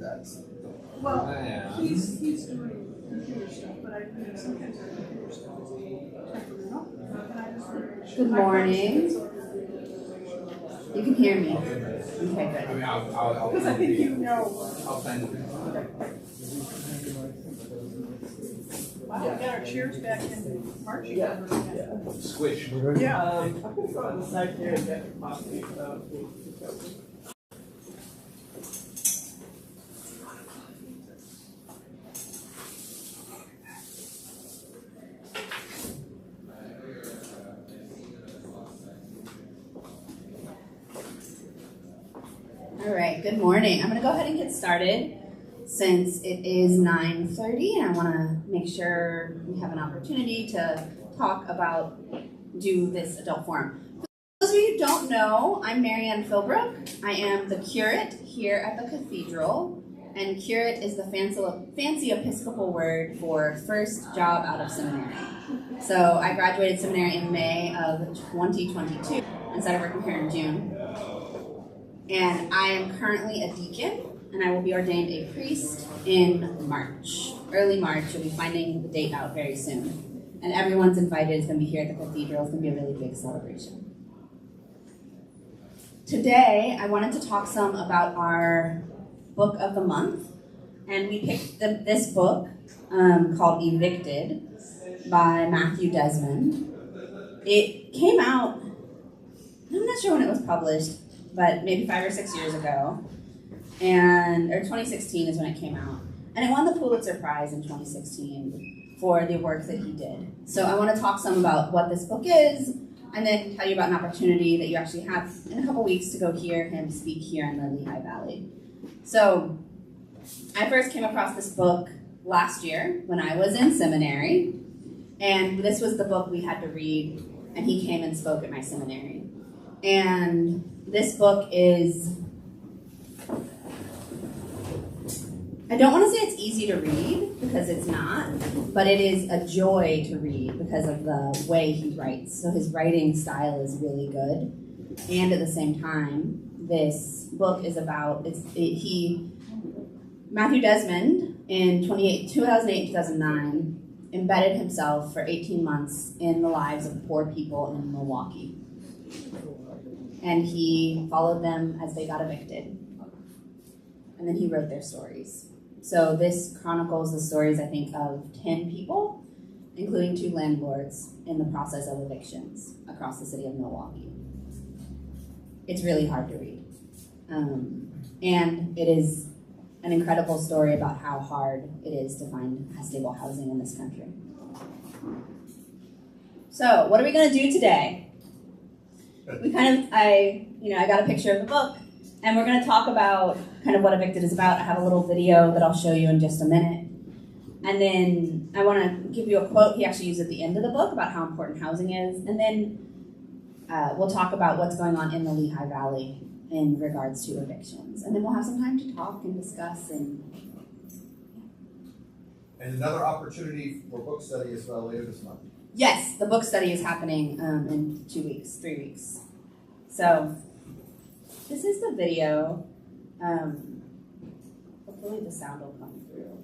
That's the Well, plan. he's doing computer stuff, but I think sometimes our computer stuff is a little temperamental. And I just want to make sure. Good morning. You can hear me. Okay, I good. mean, I'll Because I think you know. I'll send it. Wow, we got our chairs back in March. Yeah. Squish. Yeah. I can go on the side here and get your coffee. All right, good morning. I'm going to go ahead and get started since it is 9:30 and I want to make sure we have an opportunity to talk about, do this adult forum. For those of you who don't know, I'm Marianne Philbrook. I am the curate here at the cathedral, and curate is the fancy Episcopal word for first job out of seminary. So I graduated seminary in May of 2022 and started working here in June. And I am currently a deacon, and I will be ordained a priest in March. Early March, you'll be finding the date out very soon. And everyone's invited. It's going to be here at the cathedral. It's going to be a really big celebration. Today, I wanted to talk some about our book of the month. And we picked this book called Evicted by Matthew Desmond. It came out, I'm not sure when it was published, but maybe 5 or 6 years ago, or 2016 is when it came out. And it won the Pulitzer Prize in 2016 for the work that he did. So I want to talk some about what this book is, and then tell you about an opportunity that you actually have in a couple weeks to go hear him speak here in the Lehigh Valley. So I first came across this book last year when I was in seminary, and this was the book we had to read, and he came and spoke at my seminary. And this book is, I don't want to say it's easy to read, because it's not, but it is a joy to read because of the way he writes. So his writing style is really good. And at the same time, this book is about, Matthew Desmond in 2008-2009 embedded himself for 18 months in the lives of poor people in Milwaukee. And he followed them as they got evicted. And then he wrote their stories. So this chronicles the stories, I think, of 10 people, including 2 landlords, in the process of evictions across the city of Milwaukee. It's really hard to read. And it is an incredible story about how hard it is to find stable housing in this country. So what are we going to do today? I got a picture of the book, and we're going to talk about kind of what Evicted is about. I have a little video that I'll show you in just a minute. And then I want to give you a quote he actually used at the end of the book about how important housing is. And then we'll talk about what's going on in the Lehigh Valley in regards to evictions. And then we'll have some time to talk and discuss. And another opportunity for book study as well later this month. Yes, the book study is happening in 3 weeks. So this is the video. Hopefully the sound will come through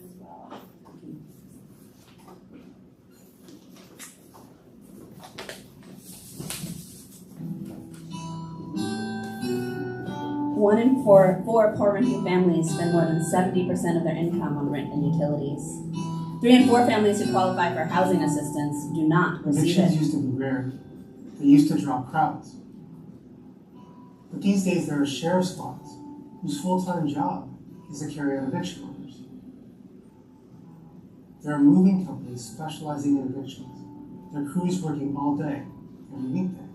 as well. One in four poor rental families spend more than 70% of their income on rent and utilities. 3 in 4 families who qualify for housing assistance do not receive Evictions it. used to be rare. They used to draw crowds. But these days there are sheriff squads whose full-time job is to carry out eviction orders. There are moving companies specializing in evictions. Their crews working all day, every weekday.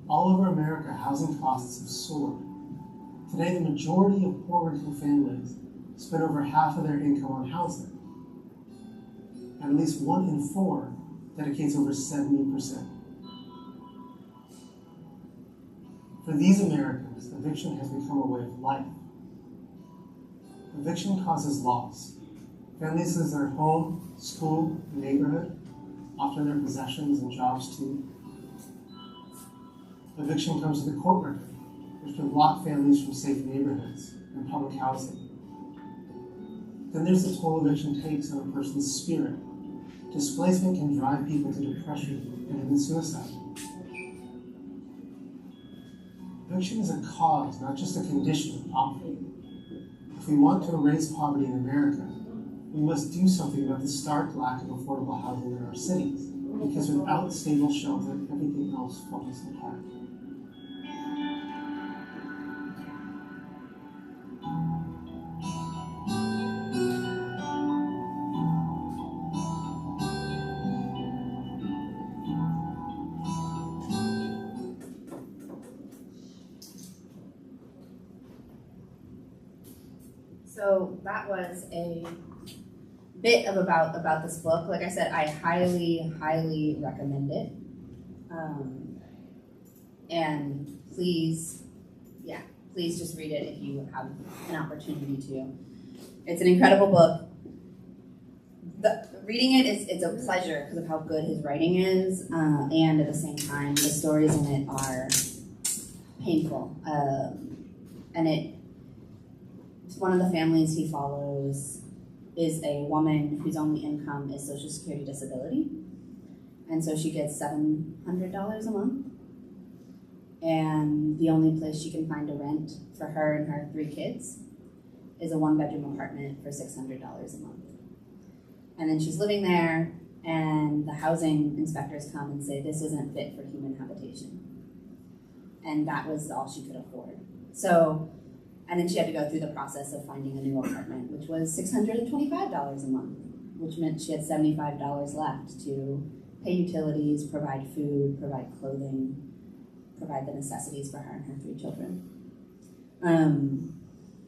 All over America, housing costs have soared. Today, the majority of poor rental families spend over half of their income on housing. And at least 1 in 4 dedicates over 70%. For these Americans, eviction has become a way of life. Eviction causes loss. Families lose their home, school, and neighborhood, often their possessions and jobs too. Eviction comes to the court record, which can block families from safe neighborhoods and public housing. Then there's the toll eviction takes on a person's spirit. Displacement can drive people to depression and even suicide. Eviction is a cause, not just a condition of poverty. If we want to erase poverty in America, we must do something about the stark lack of affordable housing in our cities, because without stable shelter, everything else falls apart. So that was a bit of about this book. Like I said, I highly recommend it. And please just read it if you have an opportunity to. It's an incredible book. Reading it it's a pleasure because of how good his writing is, and at the same time, the stories in it are painful. And one of the families he follows is a woman whose only income is Social Security disability. And so she gets $700 a month. And the only place she can find to rent for her and her 3 kids is a 1-bedroom apartment for $600 a month. And then she's living there, and the housing inspectors come and say, this isn't fit for human habitation. And that was all she could afford. So, and then she had to go through the process of finding a new apartment, which was $625 a month, which meant she had $75 left to pay utilities, provide food, provide clothing, provide the necessities for her and her 3 children.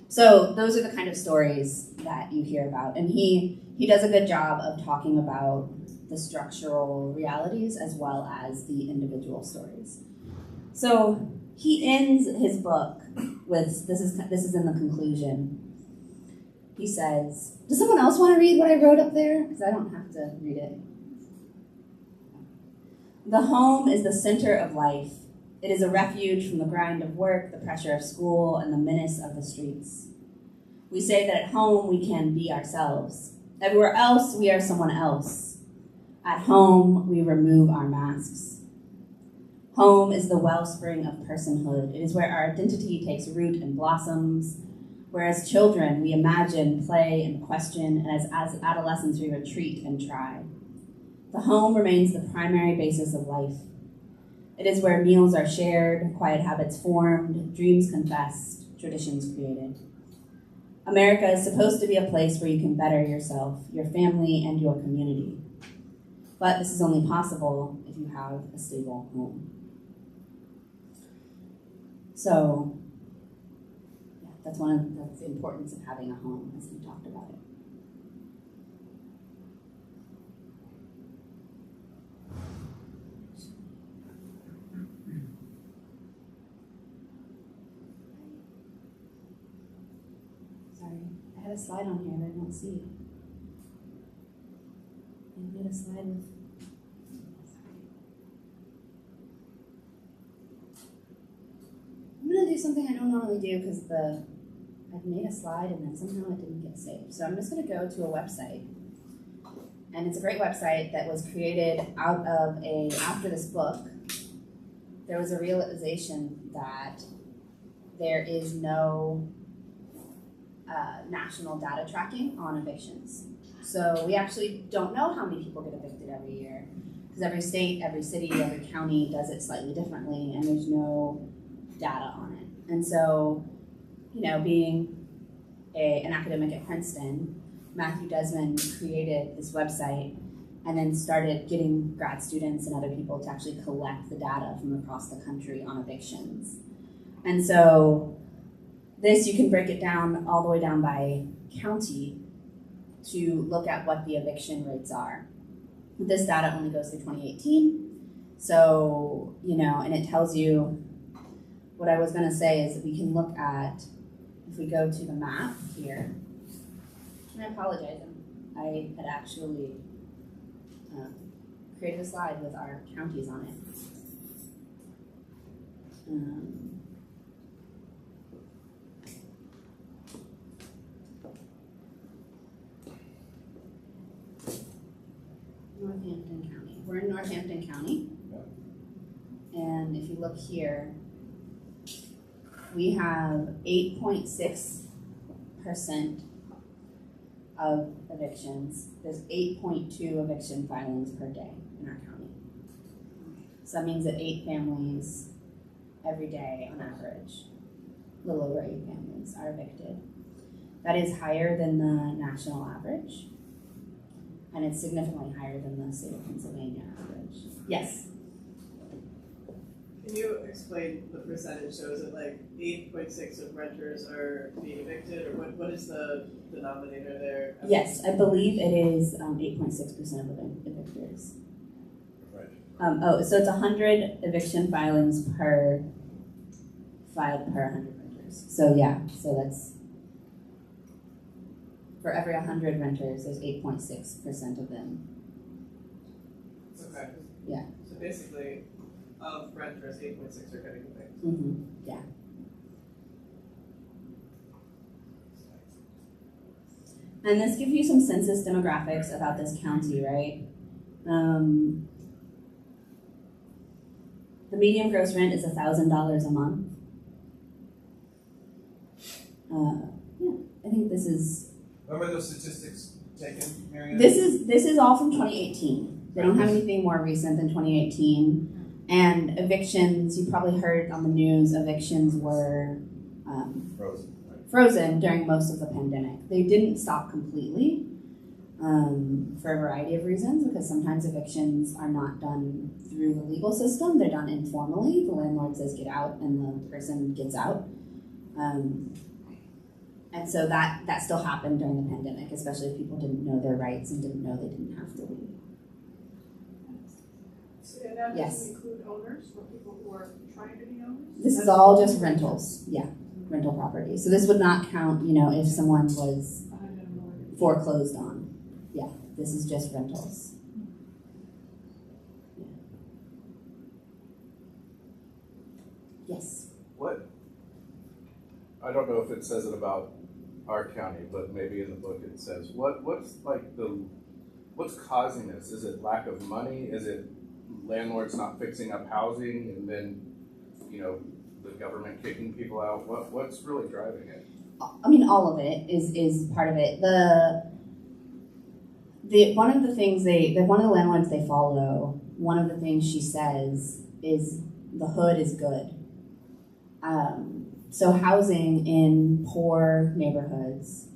So those are the kind of stories that you hear about. And he does a good job of talking about the structural realities as well as the individual stories. So he ends his book with, this is in the conclusion. He says, does someone else want to read what I wrote up there? Because I don't have to read it. The home is the center of life. It is a refuge from the grind of work, the pressure of school, and the menace of the streets. We say that at home we can be ourselves. Everywhere else we are someone else. At home we remove our masks. Home is the wellspring of personhood. It is where our identity takes root and blossoms. Where as children we imagine, play, and question, and as adolescents we retreat and try. The home remains the primary basis of life. It is where meals are shared, quiet habits formed, dreams confessed, traditions created. America is supposed to be a place where you can better yourself, your family, and your community. But this is only possible if you have a stable home. So, yeah, that's the importance of having a home, as we talked about it. Sorry, I had a slide on here that I don't see. I made a slide with. I'm gonna do something I don't normally do because I've made a slide and then somehow it didn't get saved. So I'm just gonna go to a website, and it's a great website that was created out of after this book. There was a realization that there is no national data tracking on evictions. So we actually don't know how many people get evicted every year, because every state, every city, every county does it slightly differently, and there's no data on it. And so, being an academic at Princeton, Matthew Desmond created this website and then started getting grad students and other people to actually collect the data from across the country on evictions. And so this, you can break it down all the way down by county to look at what the eviction rates are. This data only goes through 2018. So, and it tells you, what I was gonna say is that we can look at, if we go to the map here, and I apologize, I had actually created a slide with our counties on it. Hampton County. And if you look here, we have 8.6% of evictions. There's 8.2 eviction filings per day in our county. So that means that 8 families every day on average, a little over 8 families are evicted. That is higher than the national average, and it's significantly higher than the state of Pennsylvania average. Yes? Can you explain the percentage? So is it like 8.6 of renters are being evicted, or what is the denominator there? Yes, I believe it is 8.6% of evictors. Right. So it's 100 eviction filings filed per 100 renters. So yeah, so that's for every 100 renters, there's 8.6% of them. Okay. Yeah. So basically, of renters, 8.6 are getting evicted. Mm-hmm. Yeah. And this gives you some census demographics about this county, right? The median gross rent is $1,000 a month. Yeah, I think this is. When were those statistics taken, Marianne? This is all from 2018. They don't have anything more recent than 2018. And evictions, you probably heard on the news, evictions were Frozen. Right. frozen during most of the pandemic. They didn't stop completely for a variety of reasons, because sometimes evictions are not done through the legal system. They're done informally. The landlord says get out and the person gets out. And so that still happened during the pandemic, especially if people didn't know their rights and didn't know they didn't have to leave. So that Yes. doesn't include owners, or people who are trying to be owners? This is all just rentals. Yeah, rental property. So this would not count, if someone was foreclosed on. Yeah, this is just rentals. Yeah. Yes. What? I don't know if it says it about our county, but maybe in the book it says what's causing this? Is it lack of money? Is it landlords not fixing up housing, and then the government kicking people out? What's really driving it? I mean, all of it is part of it. One of the things one of the landlords they follow, one of the things she says is the hood is good. So housing in poor neighborhoods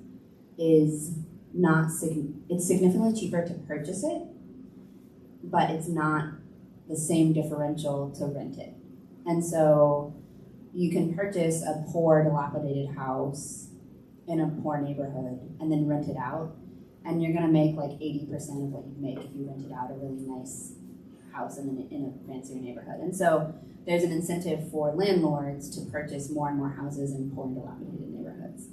is it's significantly cheaper to purchase it, but it's not the same differential to rent it. And so you can purchase a poor, dilapidated house in a poor neighborhood and then rent it out, and you're gonna make like 80% of what you'd make if you rented out a really nice house in a fancier neighborhood. And so there's an incentive for landlords to purchase more and more houses in poor and dilapidated neighborhoods.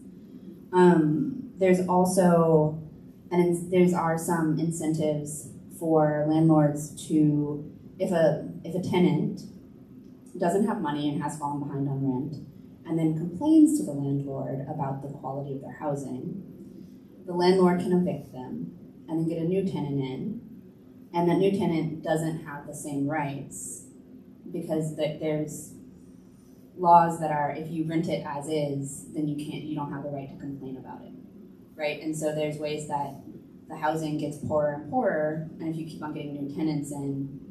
There's also, there are some incentives for landlords to, if a tenant doesn't have money and has fallen behind on rent, and then complains to the landlord about the quality of their housing, the landlord can evict them and then get a new tenant in, and that new tenant doesn't have the same rights, because there's laws that are, if you rent it as is, then you don't have the right to complain about it, right? And so there's ways that the housing gets poorer and poorer, and if you keep on getting new tenants in,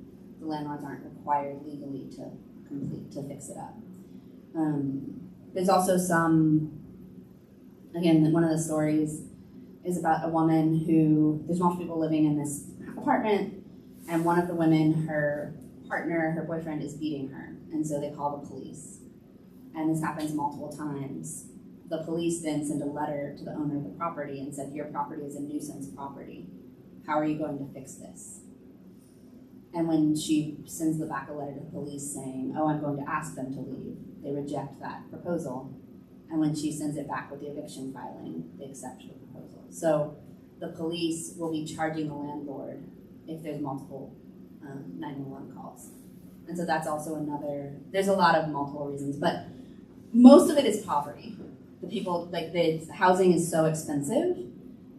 the landlords aren't required legally to fix it up. There's also again, one of the stories is about a woman there's multiple people living in this apartment, and one of the women, her boyfriend is beating her, and so they call the police. And this happens multiple times. The police then send a letter to the owner of the property and said, your property is a nuisance property. How are you going to fix this? And when she sends back a letter to the police saying, oh, I'm going to ask them to leave, they reject that proposal. And when she sends it back with the eviction filing, they accept the proposal. So the police will be charging the landlord if there's multiple 911 calls. And so that's also there's a lot of multiple reasons, but most of it is poverty. The people, the housing is so expensive,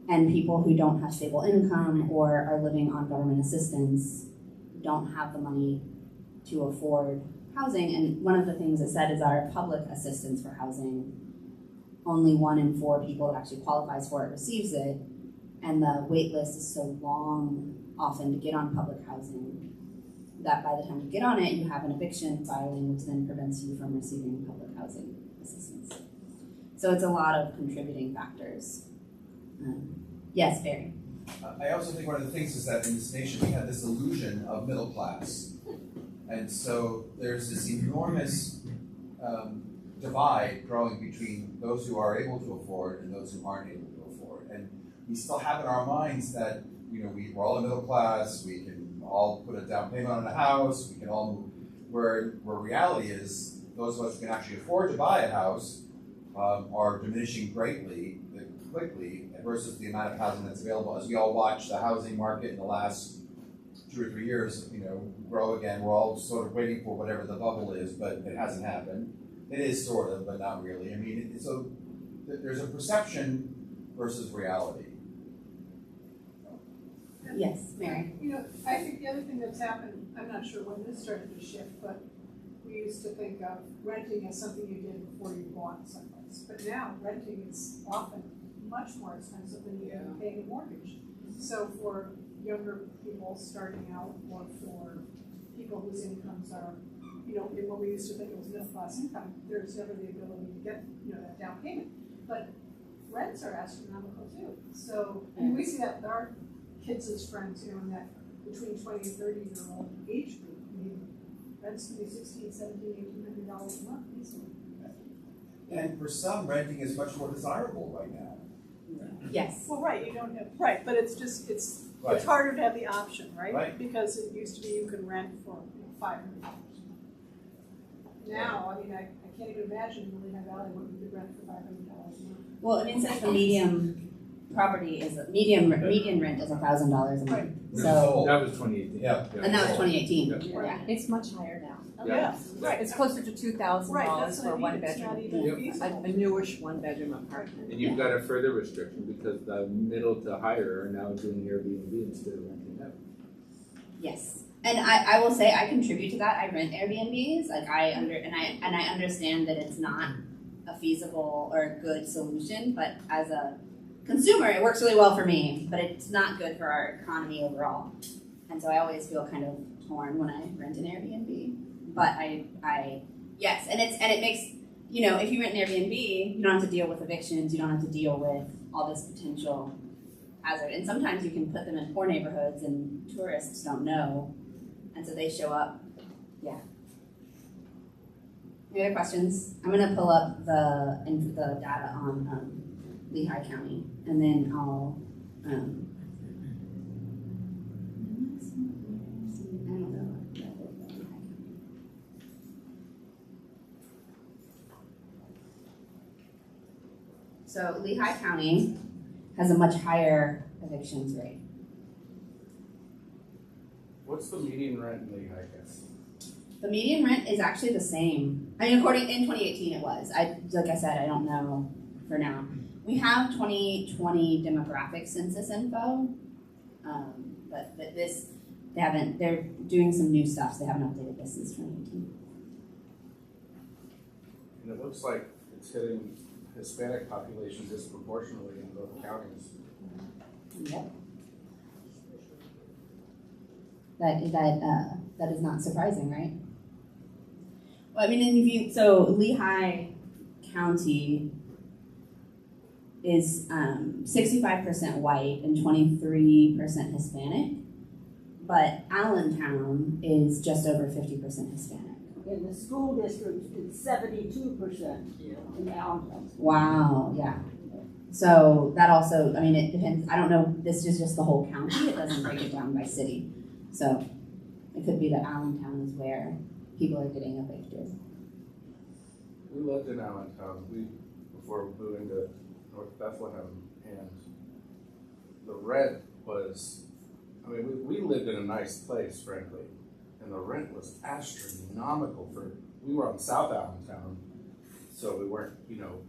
and people who don't have stable income or are living on government assistance, don't have the money to afford housing. And one of the things it said is our public assistance for housing, only 1 in 4 people that actually qualifies for it receives it. And the wait list is so long often to get on public housing that by the time you get on it, you have an eviction filing, which then prevents you from receiving public housing assistance. So it's a lot of contributing factors. Yes, Barry. I also think one of the things is that in this nation we have this illusion of middle class. And so there's this enormous divide growing between those who are able to afford and those who aren't able to afford. And we still have in our minds that, you know, we're all a middle class, we can all put a down payment on a house, we can all move, where reality is those of us who can actually afford to buy a house are diminishing greatly, quickly, versus the amount of housing that's available. As we all watch the housing market in the last 2 or 3 years, you know, grow again, we're all sort of waiting for whatever the bubble is, but it hasn't happened. It is sort of, but not really. I mean, so there's a perception versus reality. Yes, Mary. You know, I think the other thing that's happened, I'm not sure when this started to shift, but we used to think of renting as something you did before you bought someplace. But now renting is often much more expensive than you can pay a mortgage. So for younger people starting out, or for people whose incomes are, you know, in what we used to think it was middle class income, there's never the ability to get, you know, that down payment. But rents are astronomical too. So we see that with our kids as friends, you know, in that between 20 and 30-year-old age group. I mean, rents can be $1,600, $1,700, $1,800 a month easily. And for some, renting is much more desirable right now. Yes. Well, right, you don't have, right, but it's just, it's Right. harder to have the option, right? Right. Because it used to be you can rent for, you know, $500. Now, I mean, I can't even imagine in Lehigh Valley what you could rent for $500 a month. Well, I mean, since the median property is median rent is $1,000 a month. Right. So, That was 2018. Yeah. and that was 2018. Yeah. Yeah. It's much higher now. Yeah, right, It's closer to $2,000 right, that's for what I one mean, it's not bedroom. even Yep. feasible. A newish one bedroom apartment. And you've got a further restriction because the middle to higher are now doing Airbnb instead of renting out. Yes. And I will say I contribute to that. I rent Airbnbs. Like I understand that it's not a feasible or a good solution, but as a consumer it works really well for me, but it's not good for our economy overall. And so I always feel kind of torn when I rent an Airbnb. But yes, and it makes, you know, if you rent an Airbnb, you don't have to deal with evictions, you don't have to deal with all this potential hazard. And sometimes you can put them in poor neighborhoods and tourists don't know. And so they show up. Yeah. Any other questions? I'm gonna pull up the data on Lehigh County, and then I'll I don't know. So Lehigh County has a much higher evictions rate. What's the median rent in Lehigh, I guess? The median rent is actually the same. I mean, according in 2018 it was. Like I said, I don't know for now. We have 2020 demographic census info, but this they haven't. They're doing some new stuff, so they haven't updated this since 2018. And it looks like it's hitting Hispanic population disproportionately in both counties. Yep. That is not surprising, right? Well, I mean, so Lehigh County is 65% white and 23% Hispanic, but Allentown is just over 50% Hispanic. In the school district, it's 72% in Allentown. Wow, yeah. So that also, I mean, it depends. I don't know. This is just the whole county. It doesn't break it down by city. So it could be that Allentown is where people are getting evicted. We lived in Allentown before moving to North Bethlehem, and the rent was, I mean, we lived in a nice place, frankly, and the rent was astronomical we were on South Allentown, so we weren't,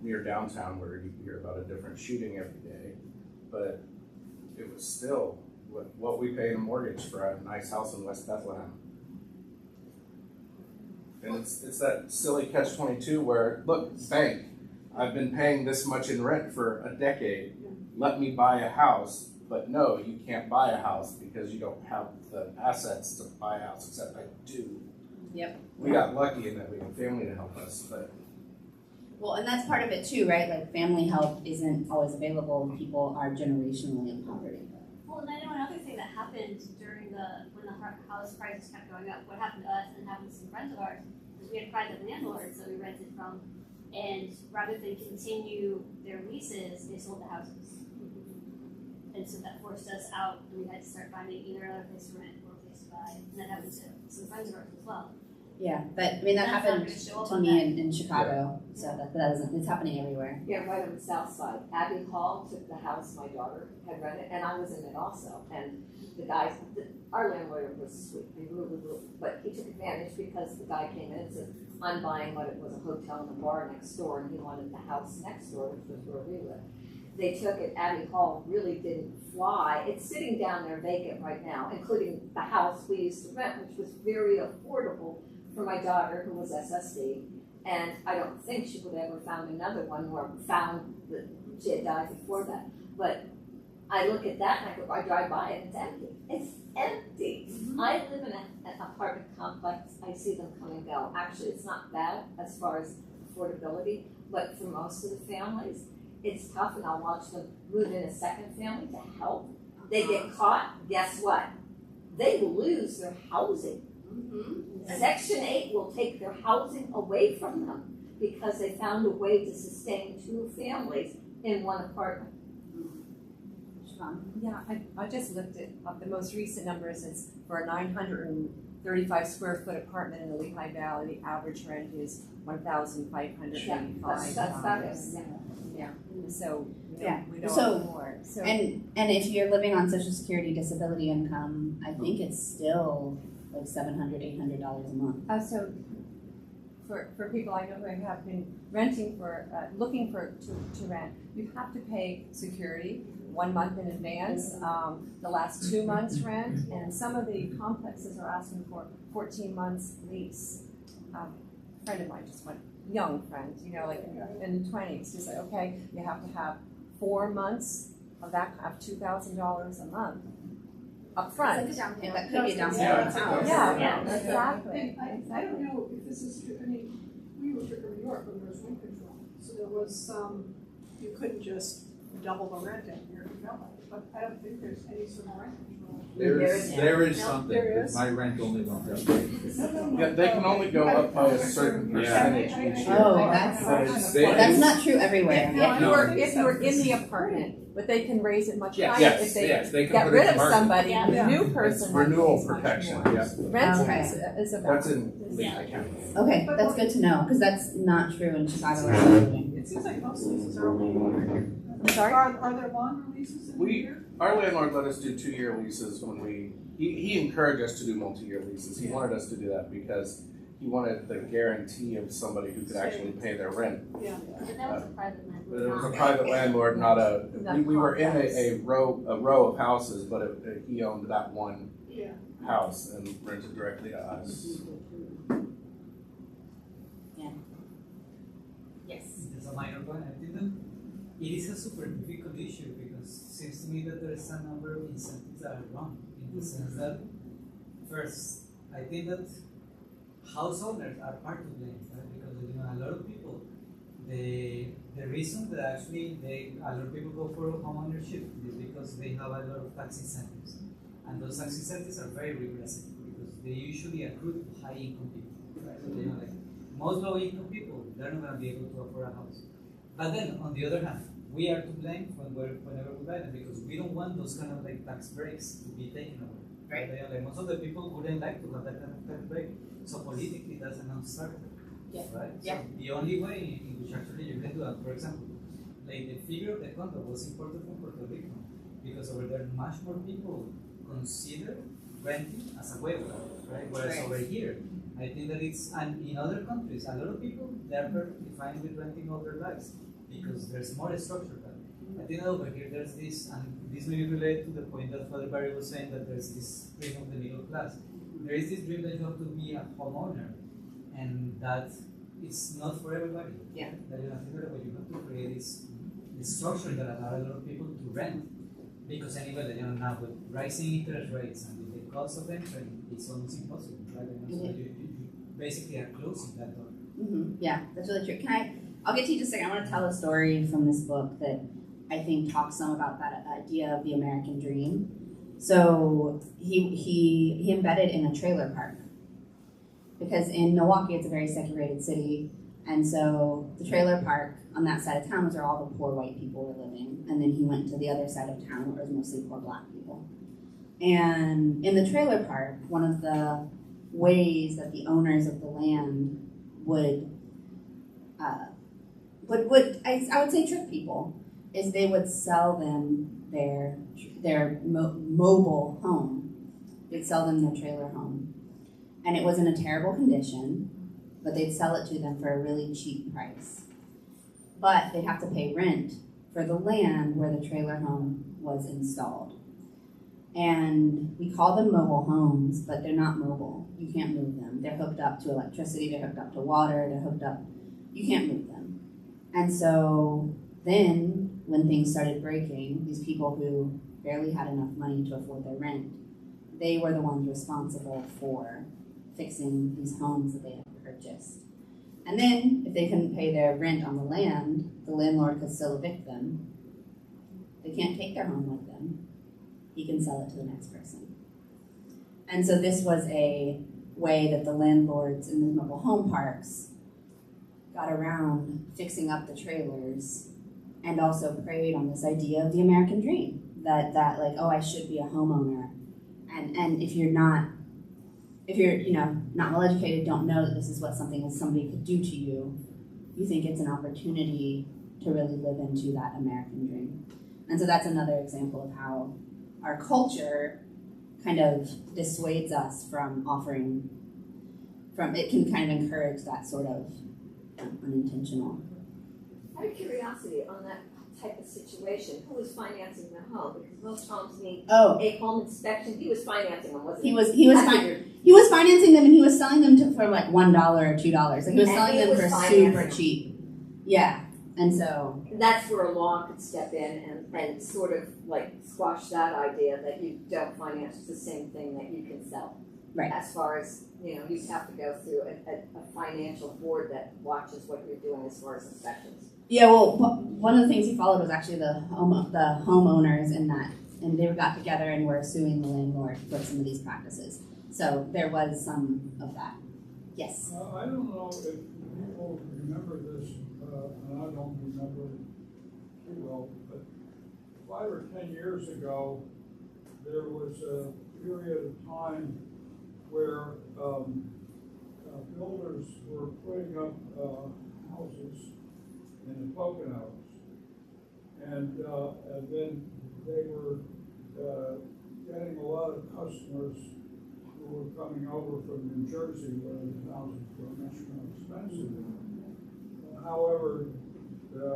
near downtown where you hear about a different shooting every day, but it was still what we pay in a mortgage for a nice house in West Bethlehem. And it's that silly catch-22 where, look, bank, I've been paying this much in rent for a decade. Let me buy a house. But no, you can't buy a house because you don't have the assets to buy a house, except I do. Yep. We got lucky in that we had family to help us, but Well, and that's part of it too, right? Like family help isn't always available when people are generationally in poverty. Well, and I know another thing that happened during when the house prices kept going up, what happened to us and happened to some friends of ours, is we had private landlords that we rented from, and rather than continue their leases, they sold the houses. And so that forced us out, and we had to start finding either another place to rent or a place to buy. And that happened to some friends of ours as well. Yeah, but I mean that That's not happened gonna show up to on me that. in Chicago, so that doesn't. It's happening everywhere. Yeah, right on the south side. Abbey Hall took the house my daughter had rented, and I was in it also. And the guy, our landlord was sweet, but he took advantage because the guy came in and said, I'm buying what it was a hotel and a bar next door, and he wanted the house next door, which was where we lived. They took it, Abbey Hall really didn't fly. It's sitting down there vacant right now, including the house we used to rent, which was very affordable for my daughter who was SSD. And I don't think she would ever found another one or found that she had died before that. But I look at that and I drive by and it's empty. It's empty. Mm-hmm. I live in an apartment complex. I see them come and go. Actually, it's not bad as far as affordability, but for most of the families, it's tough, and I'll watch them move in a second family to help. They get caught, guess what? They lose their housing. Mm-hmm. Section 8 will take their housing away from them because they found a way to sustain two families in one apartment. Yeah, I just looked at the most recent numbers. It's for a 935 square foot apartment in the Lehigh Valley. The average rent is $1,585. That's fabulous. Yeah. So Yeah. we don't So- afford. So And if you're living on Social Security disability income, I think it's still like $700, $800 a month. So for people I know who have been renting looking to rent, you have to pay security 1 month in advance, the last 2 months rent, and some of the complexes are asking for 14 months lease. A friend of mine just went, young friend, like in the 20s, he said, okay, you have to have 4 months of $2,000 a month up front. It's like a down payment. That could be a down Yeah, payment. it's a down Yeah, Yeah. exactly. And I don't know if this is true, I mean, we were from New York when there was rent control, so there was some, you couldn't just double the rent in here, you know, but I don't think there's any sort of rent control. There is No, something, there because is. my rent only went up. yeah, they can only go up by a certain percentage each year. Oh, that's not true everywhere. If you're in the apartment, but they can raise it much higher Yes, if they can get put it rid in of market. somebody, Yeah. the new It's person. renewal pays much protection, more. yeah. Renting Okay. is about. That's in Lehigh County. Okay, that's good to know, because that's not true in Chicago where I'm living. It seems like most leases are only 1 year. I'm sorry? Are there longer leases in the year? Our landlord let us do 2-year leases when he encouraged us to do multi-year leases. He wanted us to do that because he wanted the guarantee of somebody who could actually pay their rent. Yeah. But that was a private landlord. But it was a not- private landlord, not a, Not we were in complex. a row of houses, but he owned that one Yeah. house and rented directly to us. Yes. As a minor point, I think that it is a super difficult issue because it seems to me that there is a number of incentives that are wrong in the sense that first, I think that house owners are part to blame, right? Because a lot of people, the reason that actually a lot of people go for home ownership is because they have a lot of tax incentives, and those tax incentives are very regressive because they usually accrue to high income people, right? So like most low income people, they're not going to be able to afford a house. But then on the other hand, we are to blame whenever we buy them because we don't want those kind of like tax breaks to be taken away. Right. Like most of the people wouldn't like to have that kind of tax break. So politically, that's a non-starter. Yeah. Right. Yeah. So the only way in which actually you can do that, for example, like the figure of the condo was imported from Puerto Rico because over there much more people consider renting as a way of life, right? Whereas Right. over here, I think that and in other countries, a lot of people they're perfectly fine with renting all their lives because there's more structure than. I think over here there's this, and this may relate to the point that Father Barry was saying, that there's this dream of the middle class. There is this dream that you have to be a homeowner, and that it's not for everybody. Yeah. That you have to create this structure that allows a lot of people to rent. Because anyway, now with rising interest rates and with the cost of entering, it's almost impossible, right? So you basically are closing that door. Yeah, that's really true. I'll get to you just a second. I want to tell a story from this book that I think talks some about that idea of the American dream. So he embedded in a trailer park, because in Milwaukee it's a very segregated city, and so the trailer park on that side of town was where all the poor white people were living, and then he went to the other side of town where it was mostly poor black people. And in the trailer park, one of the ways that the owners of the land would I would say trick people is they would sell them their mobile home. They'd sell them their trailer home, and it was in a terrible condition, but they'd sell it to them for a really cheap price. But they'd have to pay rent for the land where the trailer home was installed. And we call them mobile homes, but they're not mobile. You can't move them. They're hooked up to electricity, they're hooked up to water, they're hooked up. You can't move them. And so then, when things started breaking, these people who barely had enough money to afford their rent, they were the ones responsible for fixing these homes that they had purchased. And then, if they couldn't pay their rent on the land, the landlord could still evict them. They can't take their home with them. He can sell it to the next person. And so this was a way that the landlords in the mobile home parks got around fixing up the trailers, and also preyed on this idea of the American dream, that like, oh, I should be a homeowner. And if you're not well educated, don't know that this is what somebody could do to you, you think it's an opportunity to really live into that American dream. And so that's another example of how our culture kind of dissuades us from it can kind of encourage that sort of unintentional. Out of curiosity, on that type of situation, who was financing the home? Because most homes need a home inspection. He was financing them, wasn't he? He was financing them, and he was selling them for like $1 or $2. Like he was selling them for super cheap. Yeah, and so that's where a law could step in and sort of like squash that idea that you don't finance the same thing that you can sell. Right. As far as, you have to go through a financial board that watches what you're doing as far as inspections. Yeah, well, one of the things he followed was actually the homeowners in that, and they got together and were suing the landlord for some of these practices. So there was some of that. Yes. I don't know if people remember this, and I don't remember it too well, but 5 or 10 years ago, there was a period of time where builders were putting up houses in the Poconos, and then they were getting a lot of customers who were coming over from New Jersey, where the houses were much more expensive. However, the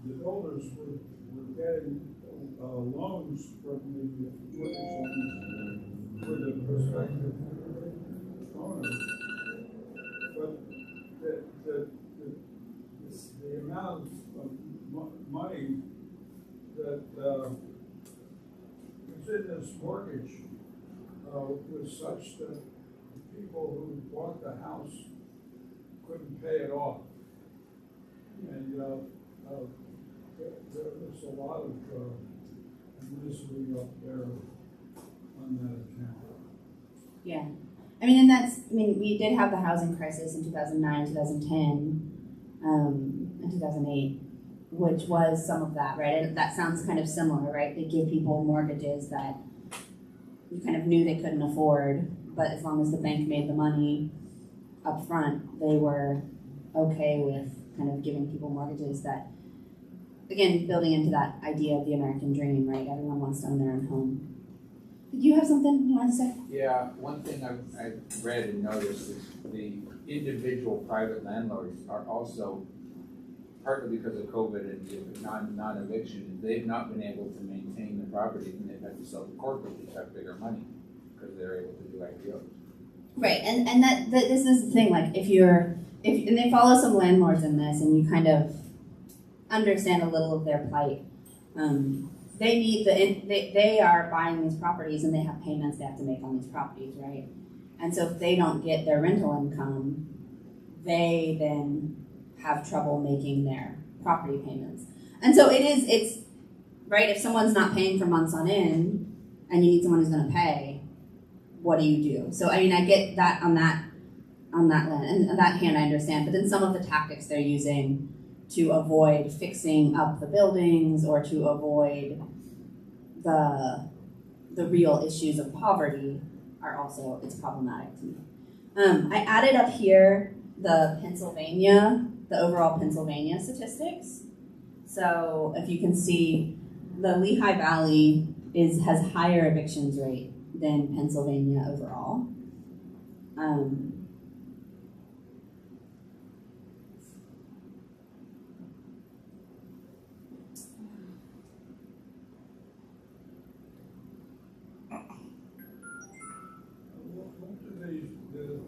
builders were getting loans from the mortgage for the prospective owners, but the amount of money that was in this mortgage was such that people who bought the house couldn't pay it off, and there was a lot of misery up there on that account. Yeah. We did have the housing crisis in 2009, 2010, and 2008, which was some of that, right? And that sounds kind of similar, right? They give people mortgages that you kind of knew they couldn't afford, but as long as the bank made the money up front, they were okay with kind of giving people mortgages that, again, building into that idea of the American dream, right? Everyone wants to own their own home. Did you have something you wanted to say? Yeah, one thing I've read and noticed is the individual private landlords are also partly because of COVID and the non-eviction, they've not been able to maintain the properties and they've had to sell to corporate to have bigger money because they're able to do IPOs. Right, and that this is the thing, like if and they follow some landlords in this and you kind of understand a little of their plight. They are buying these properties and they have payments they have to make on these properties, right? And so if they don't get their rental income, they then have trouble making their property payments. And so it's right, if someone's not paying for months on end and you need someone who's gonna pay, what do you do? So I mean, I get that on that land, and on that hand I understand, but then some of the tactics they're using to avoid fixing up the buildings or to avoid the real issues of poverty are also, it's problematic to me. I added up here the overall Pennsylvania statistics. So if you can see, the Lehigh Valley has higher evictions rate than Pennsylvania overall. What do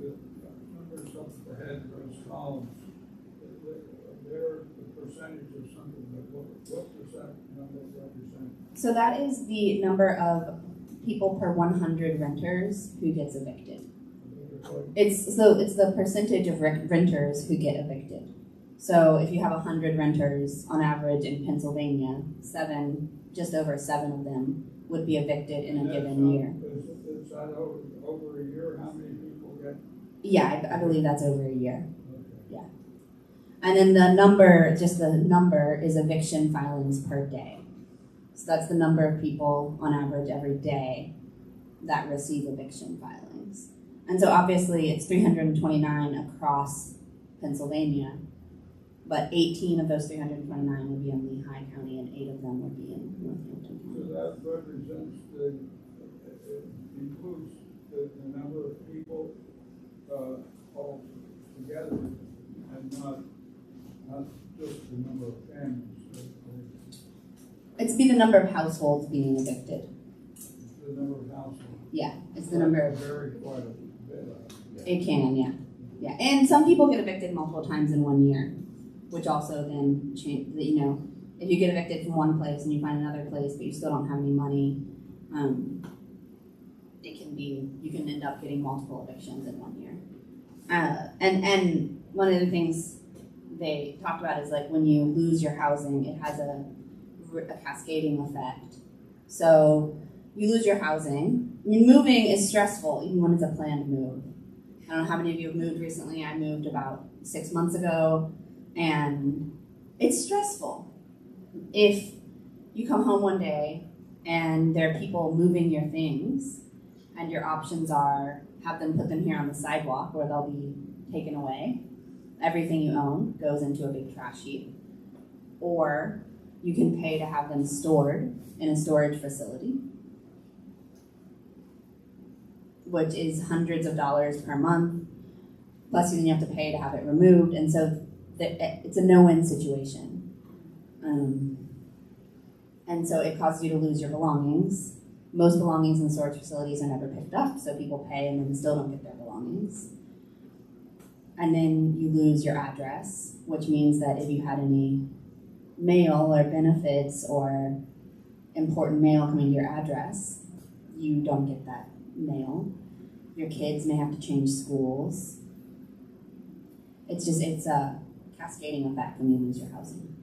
the numbers up ahead, those columns, they're the percentage of something, but what does that number represent? So that is the number of people per 100 renters who gets evicted. It's the percentage of renters who get evicted. So if you have 100 renters on average in Pennsylvania, just over 7 of them would be evicted in a given year. Is that over a year? How many people get? Yeah, I believe that's over a year. Okay. Yeah. And then the number is eviction filings per day. So that's the number of people on average every day that receive eviction filings. And so obviously it's 329 across Pennsylvania, but 18 of those 329 would be in Lehigh County and 8 of them would be in Northampton County. So that represents includes the number of people all together and not just the number of families. It's be the number of households being evicted. The number of households. Yeah, it's the number of. Vary quite a bit. It can, yeah. Yeah, and some people get evicted multiple times in 1 year, which also then change, if you get evicted from one place and you find another place but you still don't have any money, you can end up getting multiple evictions in 1 year. And one of the things they talked about is like when you lose your housing, it has a cascading effect. So you lose your housing. I mean, moving is stressful, even when it's a planned move. I don't know how many of you have moved recently. I moved about 6 months ago, and it's stressful. If you come home one day and there are people moving your things, and your options are have them put them here on the sidewalk where they'll be taken away. Everything you own goes into a big trash heap. Or you can pay to have them stored in a storage facility, which is hundreds of dollars per month, plus then you have to pay to have it removed, and so it's a no-win situation. And so it causes you to lose your belongings. Most belongings in storage facilities are never picked up, so people pay and then still don't get their belongings. And then you lose your address, which means that if you had any mail or benefits or important mail coming to your address, you don't get that mail. Your kids may have to change schools. It's a cascading effect when you lose your housing.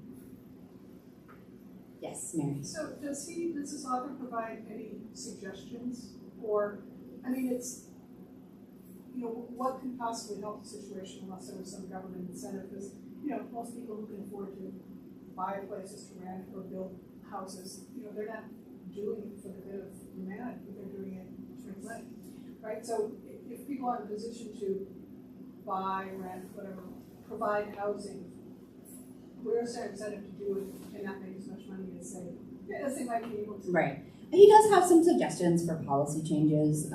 Yes, Mary. So does this author provide any suggestions? Or, I mean, it's, what can possibly help the situation unless there was some government incentive? Because, most people who can afford to buy places to rent or build houses, they're not doing it for the good of humanity, they're doing it to make money, right? So if people are in a position to buy, rent, whatever, provide housing, where's their incentive to do it and not make as much money as they might be able to? Right. He does have some suggestions for policy changes,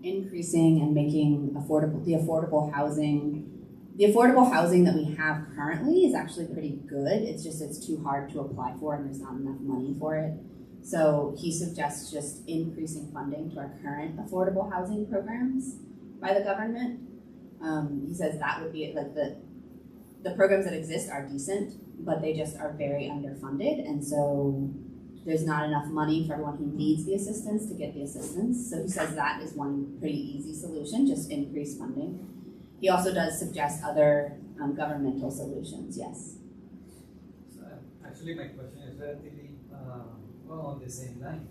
increasing and making the affordable housing The affordable housing that we have currently is actually pretty good. It's just it's too hard to apply for and there's not enough money for it. So he suggests just increasing funding to our current affordable housing programs by the government. He says that would be like the programs that exist are decent, but they just are very underfunded, and so there's not enough money for everyone who needs the assistance to get the assistance. So he says that is one pretty easy solution, just increase funding. He also does suggest other governmental solutions, yes. So, actually, my question is relatively on the same line.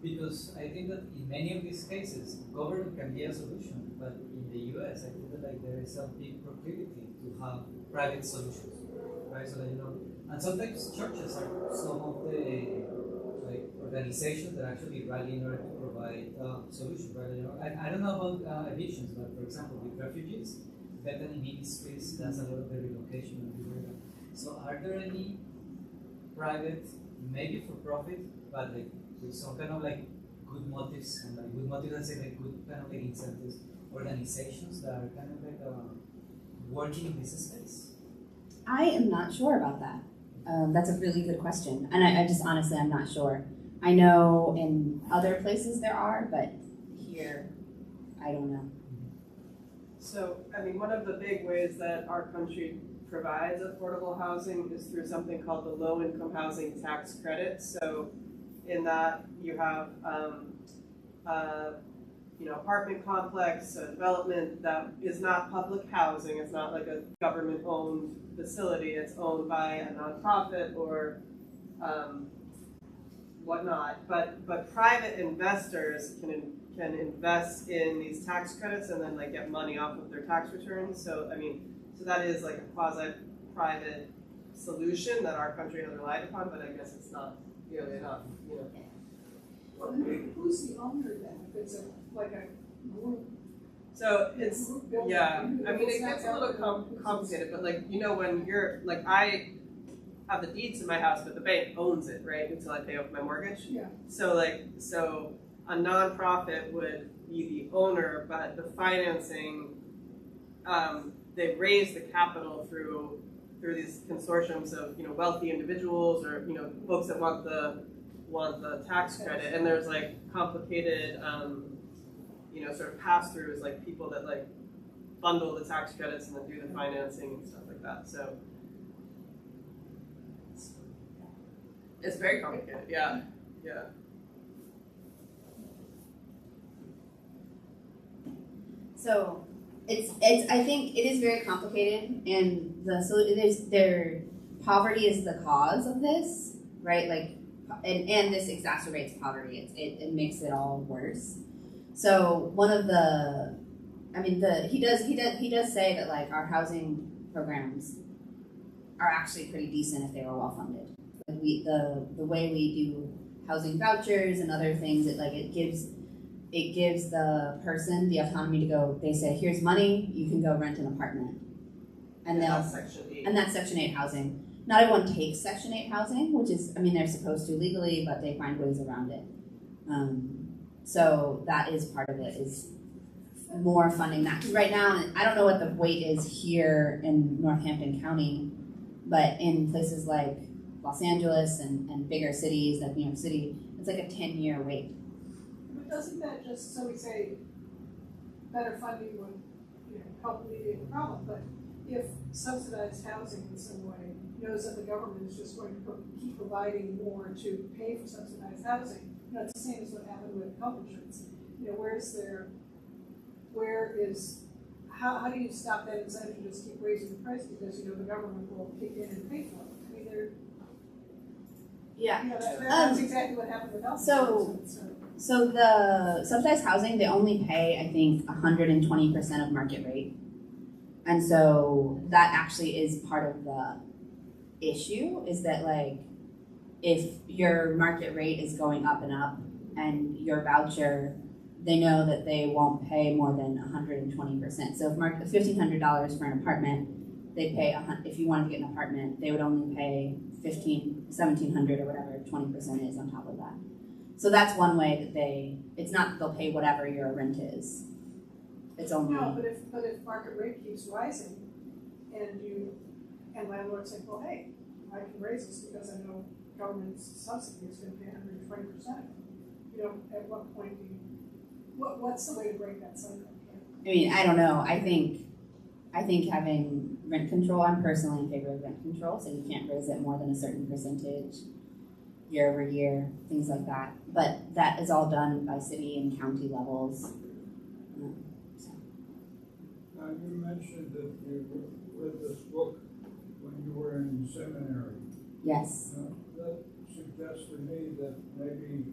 Because I think that in many of these cases, government can be a solution, but in the US, I think that like there is a big proclivity to have private solutions, right? So that, you know, and sometimes churches are some of the like organizations that actually rally in order to provide solutions, right? You know, I don't know about evictions, but for example, with refugees, Bethany Ministries does a lot of the relocation and things like that. So are there any private, maybe for profit, but like with some kind of like good motives and like good motives, let's say like good kind of like incentives, organizations that are kind of like working in this space? I am not sure about that. That's a really good question, and I just honestly I'm not sure. I know in other places there are, but here I don't know. So, I mean, one of the big ways that our country provides affordable housing is through something called the low-income housing tax credit. So, in that you have, apartment complex, a development that is not public housing. It's not like a government-owned facility. It's owned by a nonprofit or whatnot. But private investors can invest in these tax credits and then like get money off of their tax returns. So so that is like a quasi-private solution that our country has relied upon. But I guess it's not really enough. Well, who's the owner then? If it's like a group. So it's it gets a little complicated, but like when you're like I have the deeds to my house, but the bank owns it, right, until I pay off my mortgage. Yeah. So a nonprofit would be the owner, but the financing, they raise the capital through these consortiums of wealthy individuals or folks that want the tax credit, and there's like complicated sort of pass-throughs, like people that like bundle the tax credits and then do the financing and stuff like that. So it's very complicated. Yeah. So it's I think it is very complicated, and poverty is the cause of this, right? Like, and this exacerbates poverty. It makes it all worse. So one of he does say that like our housing programs are actually pretty decent if they were well funded. Like the way we do housing vouchers and other things, it gives the person the autonomy to go. They say, here's money, you can go rent an apartment, and that's Section 8. And that's Section 8 housing. Not everyone takes Section 8 housing, which is, they're supposed to legally, but they find ways around it. So that is part of it, is more funding that. Because right now, I don't know what the wait is here in Northampton County, but in places like Los Angeles and bigger cities like New York City, it's like a 10-year wait. But doesn't that just, so we say, better funding would help alleviate the problem, but if subsidized housing in some way knows that the government is just going to keep providing more to pay for subsidized housing, it's the same as what happened with health insurance. How do you stop that incentive to just keep raising the price because the government will kick in and pay for it? That's exactly what happened with health insurance. So the subsidized housing, they only pay, I think, 120% of market rate. And so that actually is part of the issue, is that like, if your market rate is going up and up and your voucher, they know that they won't pay more than 120%. So if $1,500 for an apartment, they pay, if you wanted to get an apartment, they would only pay $1,700 or whatever 20% is on top of that. So that's one way that it's not that they'll pay whatever your rent is. It's only. No, but if market rate keeps rising and landlords say, well, hey, I can raise this because I know government subsidy is gonna pay 120%. You know, at what point do you, what's the way to break that cycle? I mean, I don't know. I think having rent control, I'm personally in favor of rent control, so you can't raise it more than a certain percentage year over year, things like that. But that is all done by city and county levels. So. Now, you mentioned that you read this book when you were in seminary. Yes. That suggests to me that maybe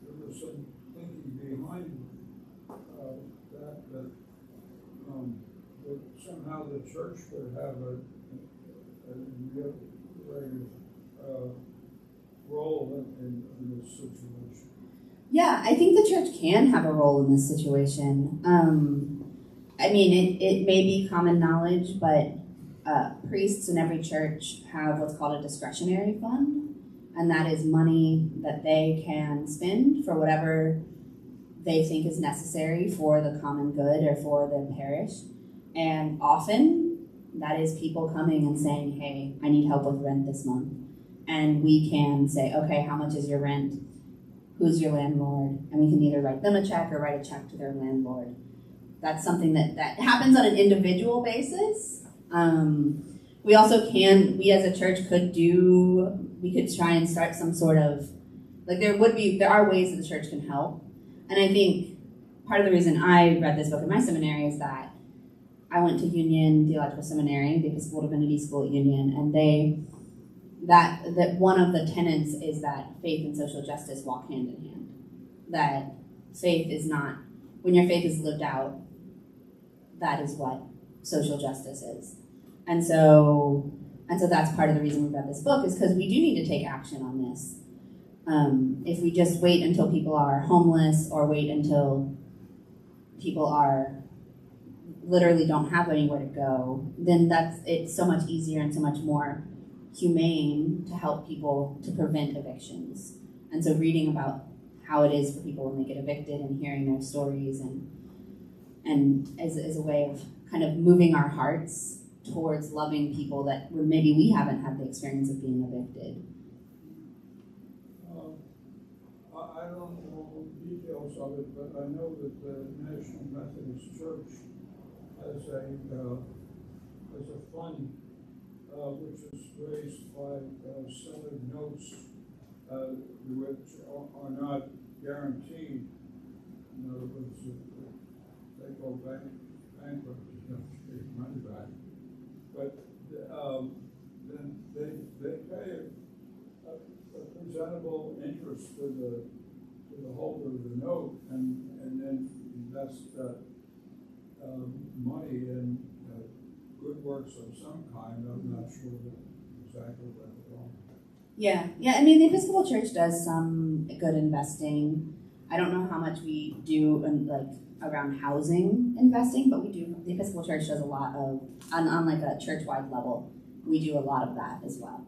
there was some thinking behind that somehow the church could have a role in this situation. Yeah, I think the church can have a role in this situation. I mean, it may be common knowledge, but priests in every church have what's called a discretionary fund, and that is money that they can spend for whatever they think is necessary for the common good or for the parish. And often that is people coming and saying, hey, I need help with rent this month. And we can say, okay, how much is your rent? Who's your landlord? And we can either write them a check or write a check to their landlord. That's something that happens on an individual basis. We also we as a church we could try and start some sort of, like there are ways that the church can help. And I think part of the reason I read this book in my seminary is that I went to Union Theological Seminary, the Episcopal Divinity School at Union, and that one of the tenets is that faith and social justice walk hand in hand. That faith is not, when your faith is lived out, that is what social justice is. And so that's part of the reason we read this book, is because we do need to take action on this. If we just wait until people are homeless or wait until people are literally don't have anywhere to go, then it's so much easier and so much more humane to help people to prevent evictions. And so reading about how it is for people when they get evicted and hearing their stories and as a way of kind of moving our hearts towards loving people that maybe we haven't had the experience of being evicted. I don't know the details of it, but I know that the National Methodist Church has a fund which is raised by selling notes which are not guaranteed. In other words, if they go bankrupt, you don't get money back. But then they pay a presentable interest to the holder of the note, and then invest that money in good works of some kind. I'm not sure exactly what it's on. Yeah. I mean, the Episcopal Church does some good investing. I don't know how much we do around housing investing, but we do. The Episcopal Church does a lot of on like a church-wide level. We do a lot of that as well.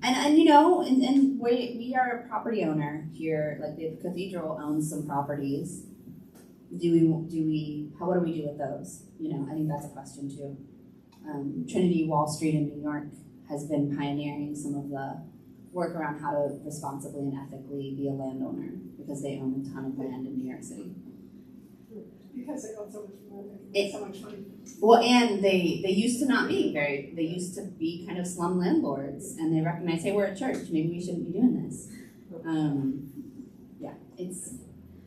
And you know, and we are a property owner here. Like the cathedral owns some properties. What do we do with those? You know, I think that's a question too. Trinity Wall Street in New York has been pioneering some of the work around how to responsibly and ethically be a landowner because they own a ton of land in New York City. Because they own so much money, they make so much money. Well, and they used to not be they used to be kind of slum landlords, and they recognize, hey, we're a church, maybe we shouldn't be doing this.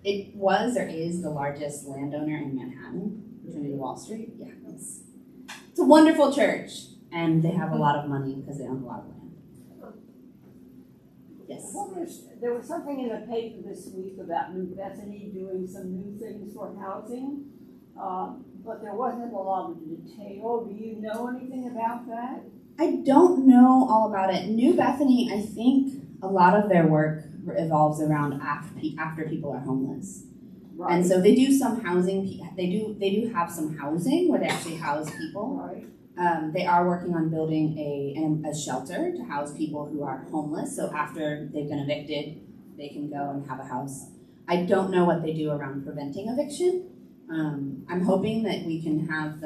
It was or is the largest landowner in Manhattan, Trinity Wall Street. Yeah, it's a wonderful church, and they have a lot of money because they own a lot of land. Yes. There was something in the paper this week about New Bethany doing some new things for housing, but there wasn't a lot of detail. Do you know anything about that? I don't know all about it. New Bethany, I think a lot of their work evolves around after people are homeless. Right. And so they do some housing. They do have some housing where they actually house people. Right. They are working on building a shelter to house people who are homeless. So after they've been evicted, they can go and have a house. I don't know what they do around preventing eviction. I'm hoping that we can have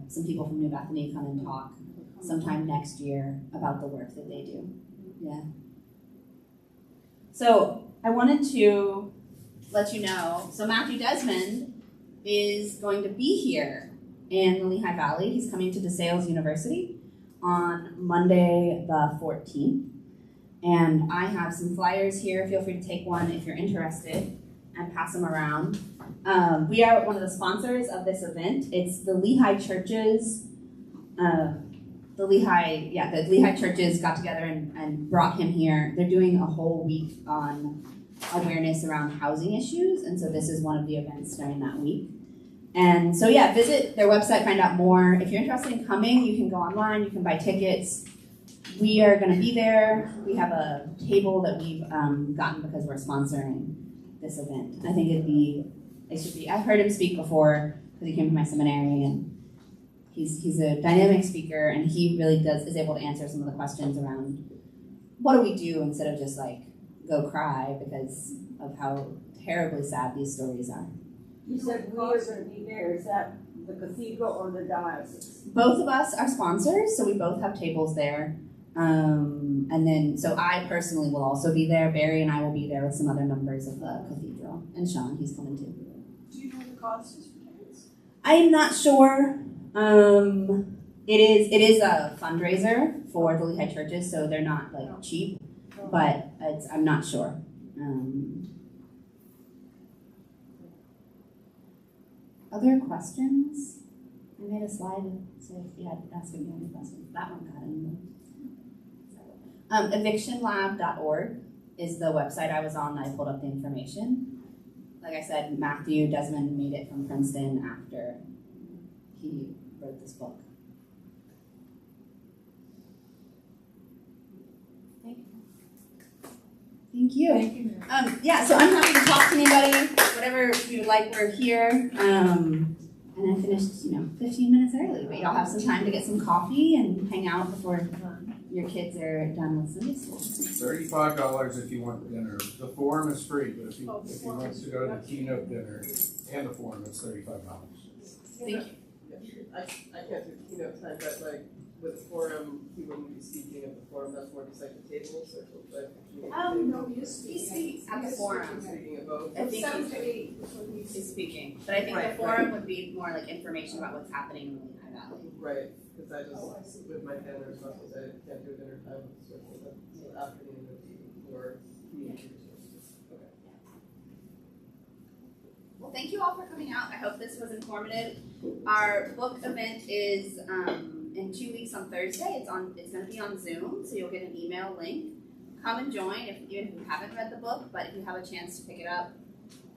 some people from New Bethany come and talk sometime next year about the work that they do. Yeah. So I wanted to let you know, so Matthew Desmond is going to be here in the Lehigh Valley. He's coming to DeSales University on Monday the 14th. And I have some flyers here. Feel free to take one if you're interested and pass them around. We are one of the sponsors of this event. It's the Lehigh Churches. The Lehigh Churches got together and brought him here. They're doing a whole week on awareness around housing issues, and so this is one of the events during that week. And so yeah, visit their website, find out more. If you're interested in coming, you can go online, you can buy tickets. We are going to be there. We have a table that we've gotten because we're sponsoring this event. I think it should be. I've heard him speak before because he came to my seminary, and he's a dynamic speaker, and he really is able to answer some of the questions around what do we do instead of just like go cry because of how terribly sad these stories are. You said we are going to be there. Is that the cathedral or the diocese? Both of us are sponsors, so we both have tables there. And then, so I personally will also be there. Barry and I will be there with some other members of the cathedral. And Sean, he's coming too. Do you know the cost is for tickets? I'm not sure. It is a fundraiser for the Lehigh churches, so they're not like cheap, but I'm not sure. Other questions? I made a slide so if you had asked me any questions. That one got in. Evictionlab.org is the website I was on that I pulled up the information. Like I said, Matthew Desmond made it from Princeton after he wrote this book. Thank you. Thank you. Yeah, so I'm happy to talk to anybody, whatever you would like, we're here. And I finished, 15 minutes early, but y'all have some time to get some coffee and hang out before your kids are done with Sunday school. $35 if you want dinner. The forum is free, but if you want to go to the keynote dinner and the forum, it's $35. Thank you. I can't do keynote time, but like with the forum, he wouldn't be speaking at the forum. That's more just like the table circle. But No, he's speaking at the forum. He's speaking at both. I think 7 to 8 is when he's speaking, but I think the forum would be more like information about what's happening in the Lehigh Valley. Right, because I just, with my dinner responsibilities, I can't do dinner time with the circle, but afternoon or community resources. Okay. Well, thank you all for coming out. I hope this was informative. Our book event is in 2 weeks on Thursday. It's going to be on Zoom, so you'll get an email link. Come and join even if you haven't read the book, but if you have a chance to pick it up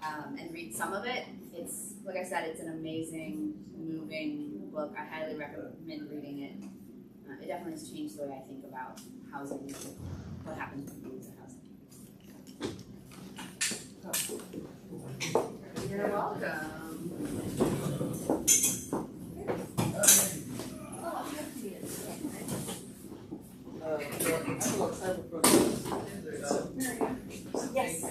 and read some of it, it's, like I said, it's an amazing, moving book. I highly recommend reading it. It definitely has changed the way I think about housing and what happens when you lose a house. You're welcome. Yes.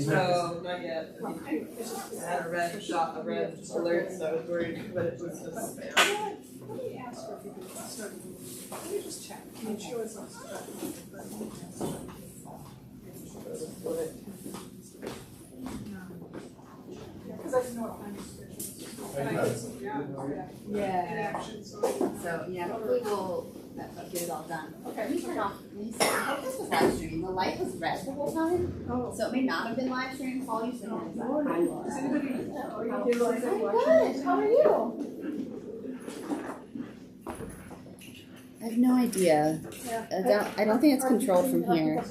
No, not yet. I had a red alert, so I was worried, but it was just spam. Let me ask her if you could start. Let me just check. I mean, she always wants to talk about it, but because I didn't know what kind of schedule. And I did some in action, so. So, yeah, hopefully we'll get it all done. Okay, let me turn off. I hope this was live streamed. The light was red the whole time, so it may not have been live streamed. Paul, you said that. Does anybody, are you I'm watching? good. How are you? I have no idea. I don't think it's controlled from here.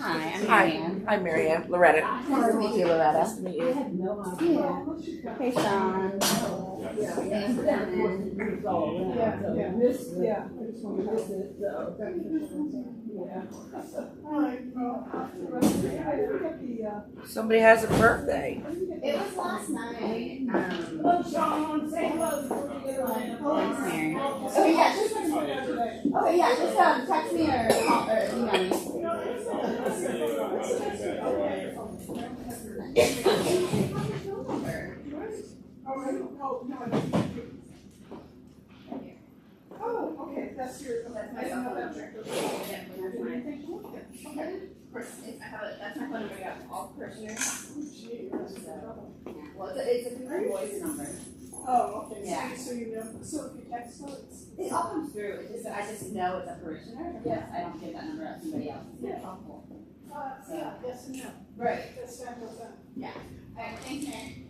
Hi, I'm Marianne. I'm Marianne. Loretta. Nice to meet you, Loretta. Nice to meet you. Yeah. Hey, Sean. Yeah, and then of course it moves all around, Yeah, so yeah. you missed it. Yeah, I just want to Miss it, so. Yeah. All right, well, I forget the, Somebody has a birthday. It was last night. Hello, Sean, say hello before you get away. Thanks, Mary. Okay, yeah, just text me or call or email me. Oh, okay, that's your, I don't know that check. Yeah, that's mine. Okay. That's my phone number. I got all parishioners. Gee, that's trouble. Yeah. Well, it's a Google Voice number. Oh, okay, Yeah. so you know, so if you text her, it's. It all comes through. It's just I just know it's a parishioner. Yeah. I don't give that number out to somebody else. Yeah. It's helpful. Yeah, yes and no. Right. That's fabulous. All right. Thanks, Mary.